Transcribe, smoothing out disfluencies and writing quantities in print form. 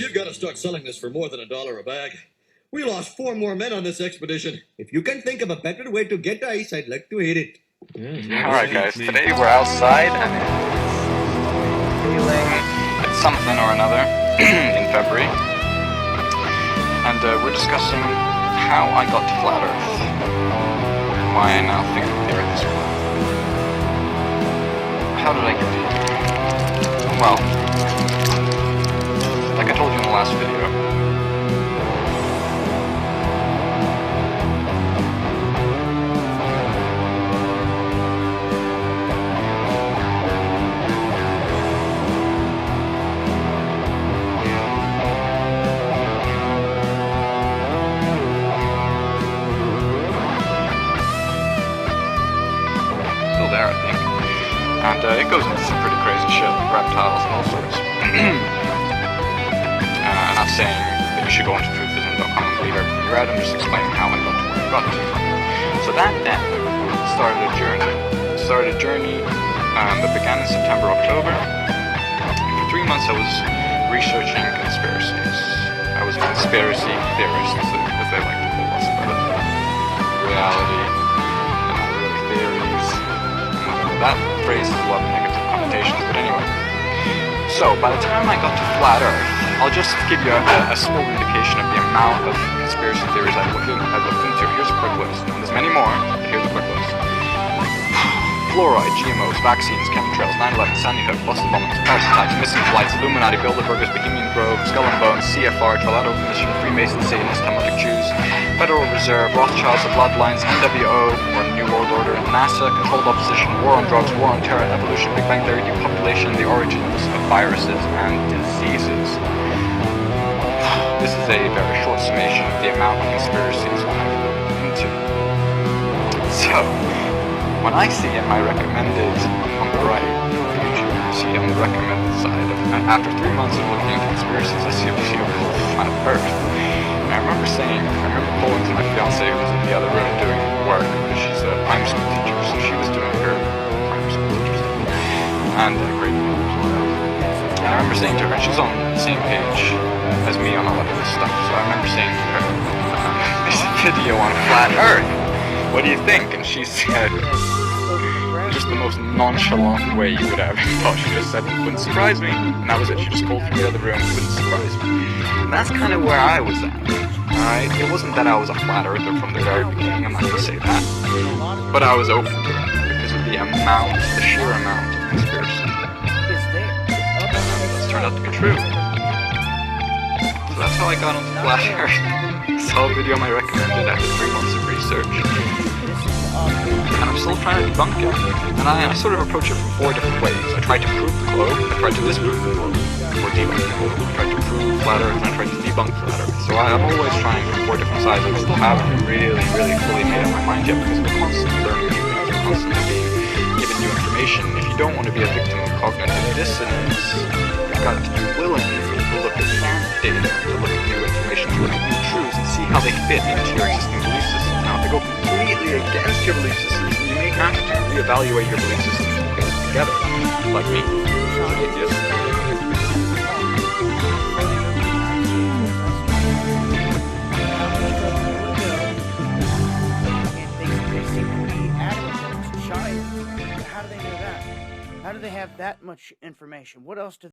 You gotta start selling this for more than $1 a bag. We lost 4 more men on this expedition. If you can think of a better way to get ice, I'd like to hear it. Alright guys, today we're outside and it's feeling it's something or another in February. And we're discussing how I got to Flat Earth. And why I now think the Earth is flat. How did I get here? Well, like I told you in the last video, there, I think. And it goes into some pretty crazy shit, like reptiles and all sorts. I'm not saying that you should go into truthism.com and believe everything you read, I'm just explaining how I got to where I got to. So that then started a journey that began in September, October. And for 3 months I was researching conspiracies. I was a conspiracy theorist, as they like to call us, but reality, not really theories. That phrase has a lot of negative connotations, but anyway. So, by the time I got to Flat Earth, I'll just give you a small indication of the amount of conspiracy theories I've looked into. Here's a quick list. And there's many more, but here's a quick list. Fluoride, GMOs, vaccines, chemtrails, 9/11, Sandy Hook, Boston bombings, parasites, missing flights, Illuminati, Bilderbergers, Bohemian Grove, Skull and Bones, CFR, Toledo Commission, Freemasons, Satanists, Talmudic Jews, Federal Reserve, Rothschilds, the Bloodlines, NWO, or New World Order, NASA, controlled opposition, war on drugs, war on terror, evolution, Big Bang Theory, depopulation, the origins of viruses and diseases. This is a very short summation of the amount of conspiracies I've looked into. So, when I see in my recommended on the right page, you see on the recommended side, after 3 months of looking at conspiracies, I see a video called Flat Earth. And I remember calling to my fiance who was in the other room doing work, because she's a primary school teacher, so she was doing her primary school teacher stuff, and grade 1 as well. And I remember saying to her, she's on the same page as me on a lot of this stuff, so I remember saying to her, there's a video on Flat Earth. What do you think? And she said, just the most nonchalant way you could ever thought. She just said, wouldn't surprise me. And that was it. She just called from the other room, wouldn't surprise me. And that's kind of where I was at. Alright? It wasn't that I was a flat earther from the very beginning, I'm not going to say that. But I was open to it because of the sheer amount of conspiracy. It's turned out to be true. So that's how I got into Flat Earth. Saw a video I recommended after 3 months of research. And I'm still trying to debunk it. And I sort of approach it from 4 different ways. I tried to prove the globe, I tried to disprove the globe, or debunk the globe. I tried to prove Flat Earth, and I tried to debunk Flat Earth. So I'm always trying from 4 different sides, and I still haven't really fully made up my mind yet, because we're constantly learning new things, we're constantly being given new information. If you don't want to be a victim of cognitive dissonance, you've got to be willing to look at data, to look at new information, to look at new truths, and see how they fit into your existing belief system. Now, if they go completely against your belief system, you may have to reevaluate your belief system to put it together, like me, an atheist. How do they know that? How do they have that much information? What else do